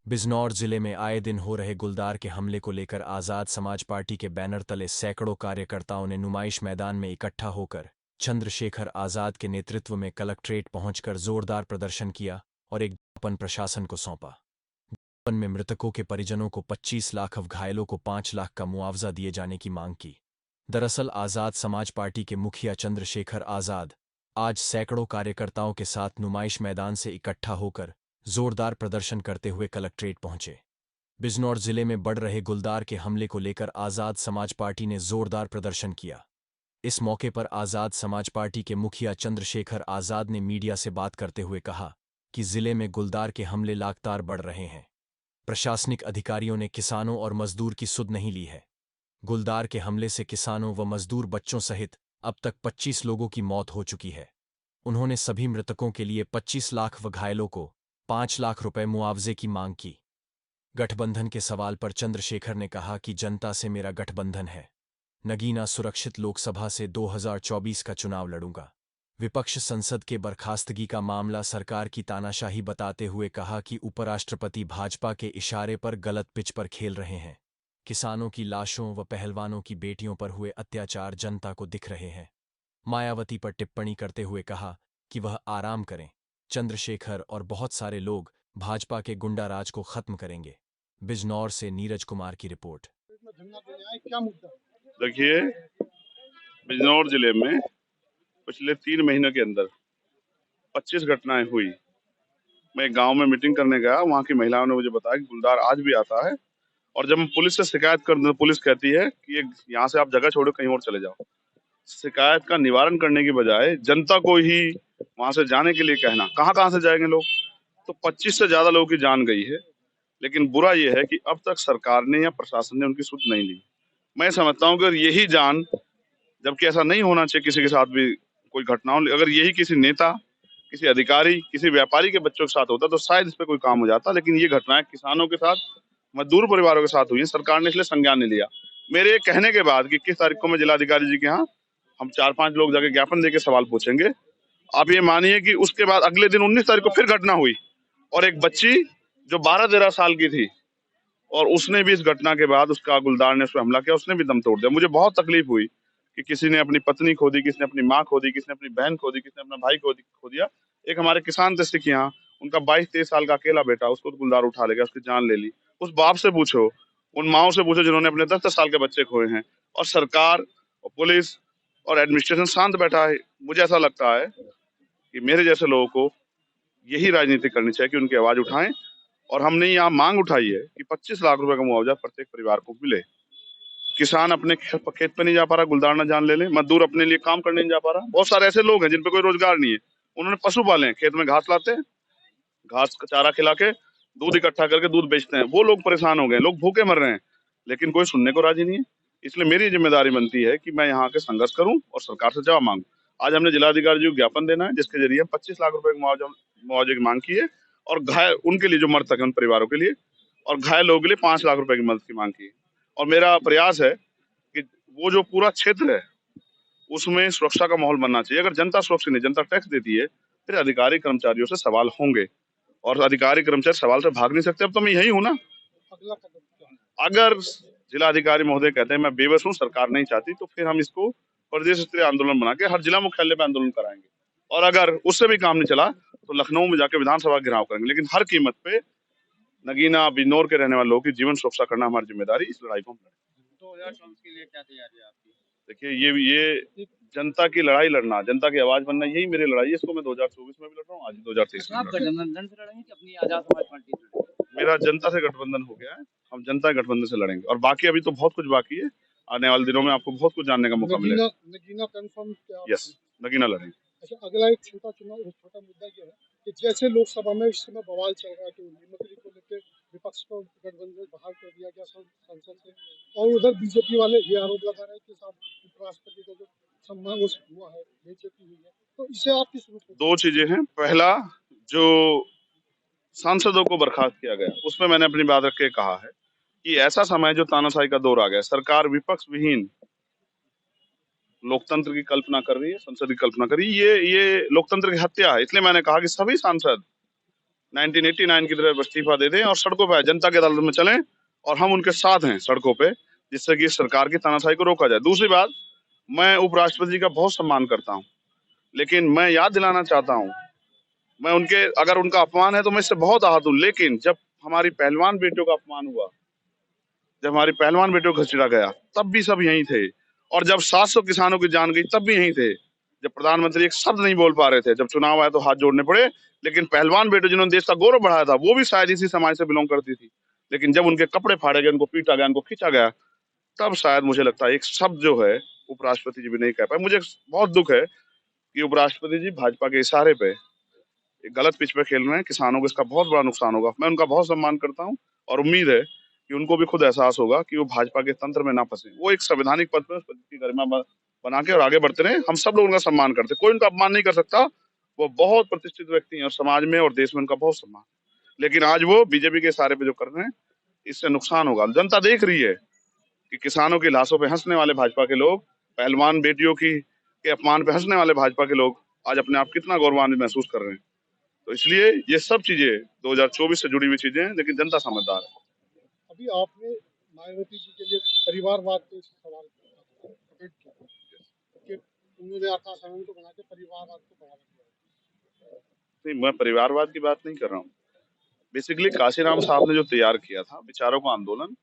बिजनौर जिले में आए दिन हो रहे गुलदार के हमले को लेकर आजाद समाज पार्टी के बैनर तले सैकड़ों कार्यकर्ताओं ने नुमाइश मैदान में इकट्ठा होकर चंद्रशेखर आजाद के नेतृत्व में कलेक्ट्रेट पहुंचकर जोरदार प्रदर्शन किया और एक ज्ञापन प्रशासन को सौंपा। ज्ञापन में मृतकों के परिजनों को 25 लाख और घायलों को 5 लाख का मुआवजा दिए जाने की मांग की। दरअसल आजाद समाज पार्टी के मुखिया चंद्रशेखर आजाद आज सैकड़ों कार्यकर्ताओं के साथ नुमाइश मैदान से इकट्ठा होकर जोरदार प्रदर्शन करते हुए कलेक्ट्रेट पहुंचे। बिजनौर जिले में बढ़ रहे गुलदार के हमले को लेकर आजाद समाज पार्टी ने जोरदार प्रदर्शन किया। इस मौके पर आजाद समाज पार्टी के मुखिया चंद्रशेखर आजाद ने मीडिया से बात करते हुए कहा कि जिले में गुलदार के हमले लगातार बढ़ रहे हैं। प्रशासनिक अधिकारियों ने किसानों और मजदूर की सुध नहीं ली है। गुलदार के हमले से किसानों व मजदूर बच्चों सहित अब तक 25 लोगों की मौत हो चुकी है। उन्होंने सभी मृतकों के लिए 25 लाख व घायलों को 5 लाख रुपए मुआवजे की मांग की। गठबंधन के सवाल पर चंद्रशेखर ने कहा कि जनता से मेरा गठबंधन है। नगीना सुरक्षित लोकसभा से 2024 का चुनाव लड़ूंगा। विपक्ष संसद के बर्खास्तगी का मामला सरकार की तानाशाही बताते हुए कहा कि उपराष्ट्रपति भाजपा के इशारे पर गलत पिच पर खेल रहे हैं। किसानों की लाशों व पहलवानों की बेटियों पर हुए अत्याचार जनता को दिख रहे हैं। मायावती पर टिप्पणी करते हुए कहा कि वह आराम करें। चंद्रशेखर और बहुत सारे लोग भाजपा के गुंडा राज को खत्म करेंगे। बिजनौर से नीरज कुमार की रिपोर्ट। देखिए, बिजनौर जिले में पिछले 3 महीनों के अंदर 25 घटनाएं हुई। मैं एक गांव में मीटिंग करने गया, वहां की महिलाओं ने मुझे बताया कि गुलदार आज भी आता है और जब हम पुलिस से शिकायत करते हैं तो पुलिस कहती है कि यहाँ से आप जगह छोड़ो, कहीं और चले जाओ। शिकायत का निवारण करने की बजाय जनता को ही वहां से जाने के लिए कहना, कहाँ से जाएंगे लोग। तो 25 से ज्यादा लोगों की जान गई है। लेकिन बुरा यह है कि अब तक सरकार ने या प्रशासन ने उनकी सुध नहीं ली। मैं समझता हूँ कि यही जान, जबकि ऐसा नहीं होना चाहिए किसी के साथ भी कोई घटना हो, अगर यही किसी नेता, किसी अधिकारी, किसी व्यापारी के बच्चों के साथ होता तो शायद इस पे कोई काम हो जाता। लेकिन ये घटनाएं किसानों के साथ, मजदूर परिवारों के साथ हुई है। सरकार ने इसलिए संज्ञान नहीं लिया। मेरे कहने के बाद कि 21 तारीख को मैं जिलाधिकारी जी के यहाँ हम 4-5 लोग जाके ज्ञापन देके सवाल पूछेंगे, आप ये मानिए कि उसके बाद अगले दिन 19 तारीख को फिर घटना हुई और एक बच्ची जो 12-13 साल की थी और उसने भी इस घटना के बाद उसका गुलदार ने उस पर हमला किया, उसने भी दम तोड़ दिया। मुझे बहुत तकलीफ हुई कि किसी ने अपनी पत्नी खो दी, किसी ने अपनी माँ खो दी, किसी ने अपनी बहन खो दी, किसी ने अपना भाई खो दिया। एक हमारे किसान थे सिख यहाँ, उनका 22-23 साल का अकेला बेटा, उसको तो गुलदार उठा ले गया, उसकी जान ले ली। उस बाप से पूछो, उन माओ से पूछो जिन्होंने अपने 10-10 साल के बच्चे खोए हैं। और सरकार और पुलिस और एडमिनिस्ट्रेशन शांत बैठा है। मुझे ऐसा लगता है कि मेरे जैसे लोगों को यही राजनीति करनी चाहिए कि उनकी आवाज उठाएं। और हमने यहाँ मांग उठाई है कि 25 लाख रुपए का मुआवजा प्रत्येक परिवार को मिले। किसान अपने खेत पे नहीं जा पा रहा, गुलदार ना जान ले ले। मजदूर अपने लिए काम करने नहीं जा पा रहा। बहुत सारे ऐसे लोग हैं जिन पे कोई रोजगार नहीं है, उन्होंने पशु पाले हैं, खेत में घास लाते हैं, घास का चारा खिला के दूध इकट्ठा करके दूध बेचते हैं। वो लोग परेशान हो गए, लोग भूखे मर रहे हैं, लेकिन कोई सुनने को राजी नहीं है। इसलिए मेरी जिम्मेदारी बनती है कि मैं यहाँ के संघर्ष करूं और सरकार से जवाब मांगू। आज हमने जिलाधिकारी जी को ज्ञापन देना है जिसके जरिए 25 लाख रुपए मुआवजे की मांग की है और घायल उनके लिए जो मृतक है उन परिवारों के लिए, और घायल लोगों के लिए 5 लाख रुपए की मदद की मांग की है। और मेरा प्रयास है कि वो जो पूरा क्षेत्र है उसमें सुरक्षा का माहौल बनना चाहिए। अगर जनता सुरक्षित नहीं, जनता टैक्स देती है, फिर अधिकारी कर्मचारियों से सवाल होंगे और अधिकारी कर्मचारी सवाल से भाग नहीं सकते। अब तो मैं यही हूँ ना। अगर जिलाधिकारी महोदय कहते हैं मैं बेबस हूँ, सरकार नहीं चाहती, तो फिर हम इसको प्रदेश स्तरीय आंदोलन बना के हर जिला मुख्यालय पे आंदोलन कराएंगे। और अगर उससे भी काम नहीं चला तो लखनऊ में जाके विधानसभा घेराव करेंगे। लेकिन हर कीमत पे नगीना बिजनौर के रहने वाले लोगों की जीवन सुरक्षा करना हमारी जिम्मेदारी। इस लड़ाई को हम लड़ेंगे। 2024 के लिए क्या तैयारी है आपकी? देखिए, ये जनता की लड़ाई लड़ना, जनता की आवाज बनना, यही मेरी लड़ाई है। इसको मैं 2024 में भी लड़ रहा हूँ, आज 2023 में आप गठबंधन से लड़ेंगे कि अपनी आजाद समाज पार्टी से लड़ेंगे? मेरा जनता से गठबंधन हो गया है। हम जनता के गठबंधन से लड़ेंगे और बाकी अभी तो बहुत कुछ बाकी है। आने वाले दिनों में आपको बहुत कुछ जानने का मौका मिलेगा। नगीना कंफर्म क्या? यस, नगीना लड़ेंगे। अच्छा, अगला एक छोटा मुद्दा ये है कि जैसे लोकसभा में इस समय बवाल चल रहा है कि मुख्यमंत्री को लेकर विपक्ष को गठबंधन से बाहर कर दिया गया संसद से, और उधर बीजेपी वाले ये आरोप लगा रहे हैं कि साहब उपराष्ट्रपति का जो सम्मान वो हुआ है, बेइज्जती हुई है। तो इससे आप किस रूप में? 2 चीजें हैं। पहला, जो सांसदों को बर्खास्त किया गया उसमें मैंने अपनी बात रख के कहा है कि ऐसा समय जो तानाशाही का दौर आ गया, सरकार विपक्ष विहीन लोकतंत्र की कल्पना कर रही है, संसद की कल्पना कर रही है। ये लोकतंत्र की हत्या है। इसलिए मैंने कहा कि सभी सांसद 1989 की तरह इस्तीफा दे दें और सड़कों पे आए, जनता की अदालत में चलें और हम उनके साथ हैं सड़कों पे, जिससे कि सरकार की तानाशाही को रोका जाए। दूसरी बात, मैं उपराष्ट्रपति जी का बहुत सम्मान करता हूँ, लेकिन मैं याद दिलाना चाहता हूँ, मैं उनके अगर उनका अपमान है तो मैं इससे बहुत आहत हूँ, लेकिन जब हमारी पहलवान बेटियों का अपमान हुआ, जब हमारी पहलवान बेटियों को घसीटा गया, तब भी सब यहीं थे। और जब 700 किसानों की जान गई, तब भी यहीं थे। जब प्रधानमंत्री एक शब्द नहीं बोल पा रहे थे, जब चुनाव आया तो हाथ जोड़ने पड़े, लेकिन पहलवान बेटे जिन्होंने देश का गौरव बढ़ाया था, वो भी शायद इसी समाज से बिलोंग करती थी। लेकिन जब उनके कपड़े फाड़े गए, उनको पीटा गया, उनको खींचा गया, तब शायद मुझे लगता है एक शब्द जो है उपराष्ट्रपति जी भी नहीं कह पाए। मुझे बहुत दुख है कि उपराष्ट्रपति जी भाजपा के इशारे पे एक गलत पिच पे खेल रहे हैं। किसानों को इसका बहुत बड़ा नुकसान होगा। मैं उनका बहुत सम्मान करता हूँ और उम्मीद है कि उनको भी खुद एहसास होगा कि वो भाजपा के तंत्र में ना फंसे। वो एक संवैधानिक पद पे उस पद की गरिमा बना के और आगे बढ़ते रहे। हम सब लोग उनका सम्मान करते हैं, कोई उनका अपमान नहीं कर सकता। वो बहुत प्रतिष्ठित व्यक्ति हैं और समाज में और देश में उनका बहुत सम्मान। लेकिन आज वो बीजेपी के इशारे पे जो कर रहे हैं, इससे नुकसान होगा। जनता देख रही है कि किसानों की लाशों पे हंसने वाले भाजपा के लोग, पहलवान बेटियों की के अपमान पे हंसने वाले भाजपा के लोग आज अपने आप कितना गौरवान्वित महसूस कर रहे हैं। तो इसलिए ये सब चीजें 2024 से जुड़ी हुई चीजें हैं, लेकिन जनता समझदार है। अभी आपने मायावती जी के लिए परिवारवाद पे सवाल कमेंट किया कि उन्होंने आत्मा संघ को बना के परिवारवाद को बढ़ावा दिया। नहीं, मैं परिवारवाद की बात नहीं कर रहा हूँ। बेसिकली काशीराम साहब ने जो तैयार किया था विचारों का आंदोलन,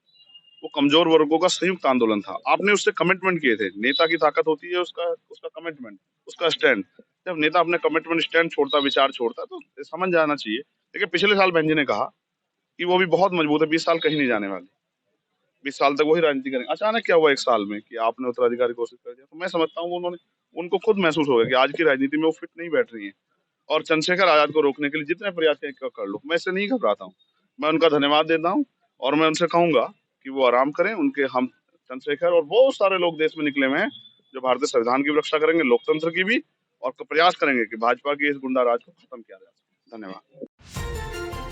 वो कमजोर वर्गों का संयुक्त आंदोलन था। आपने उससे कमिटमेंट किए थे। नेता की ताकत होती है उसका उसका कमिटमेंट, उसका स्टैंड। जब नेता अपने कमिटमेंट स्टैंड छोड़ता, विचार छोड़ता, तो समझ जाना चाहिए। देखिए, पिछले साल बहन जी ने कहा कि वो भी बहुत मजबूत है, 20 साल कहीं नहीं जाने वाले, 20 साल तक वही राजनीति करेंगे। अचानक क्या हुआ 1 साल में कि आपने उत्तराधिकारी घोषित कर दिया? तो मैं समझता हूँ उन्होंने, उनको खुद महसूस हो गया कि आज की राजनीति में वो फिट नहीं बैठ रही है और चंद्रशेखर आजाद को रोकने के लिए जितने प्रयास कर लो। मैं इससे नहीं घबराता हूँ। मैं उनका धन्यवाद देता हूँ और मैं उनसे कहूंगा कि वो आराम करें। उनके हम चंद्रशेखर और बहुत सारे लोग देश में निकले हुए हैं जो भारतीय संविधान की भी रक्षा करेंगे, लोकतंत्र की भी, और प्रयास करेंगे कि भाजपा की इस गुंडा राज को खत्म किया जाए। धन्यवाद।